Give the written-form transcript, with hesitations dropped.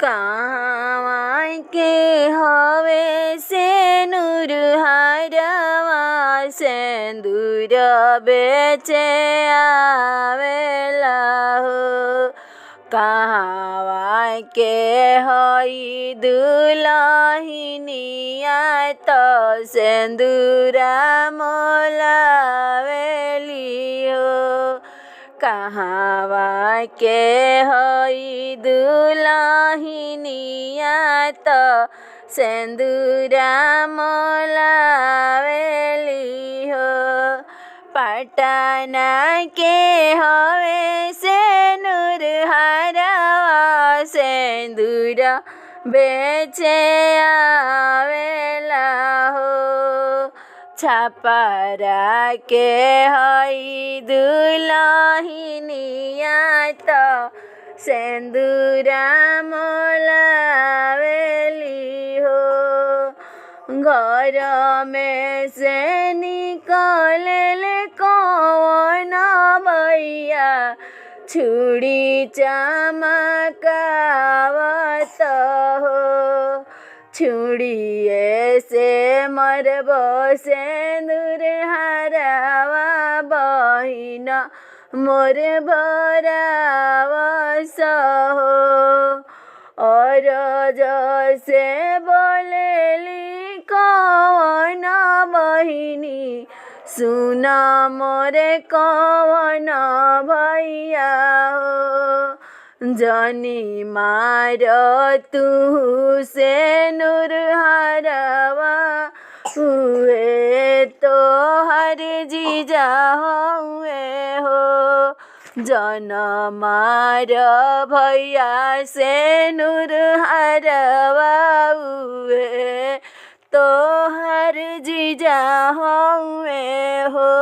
कहवा के हवे से नूर हरवा सिंदूर बेचे आवेला हो। कहवा के हई दुलहिनिया तो सिंदूरा मोलावेली हो। कहवा के हई दुलहिनिया तो सिंदूरा मोलावेली हो। पटना के हवे से नूर हरवा सिंदूरा बेचे आवेला हो। छपरा के हई दुलहिनिया तो सिंदूरा मोलावेली हो। घर में से निकलले कौन भैया छुरी चमकावत हो। छुड़िए से मरबो सिंदूर हरवा बहिन मोर भरावस हो। और जैसे बोलेली कौन बहिनी सुन मोरे कौन भैया हो। जनी मार तू से नूर हरवा हुए तो हर जीजा हुए हो। जन मार भैया से नूर हरवा हुए तो हर जीजा हुए हो।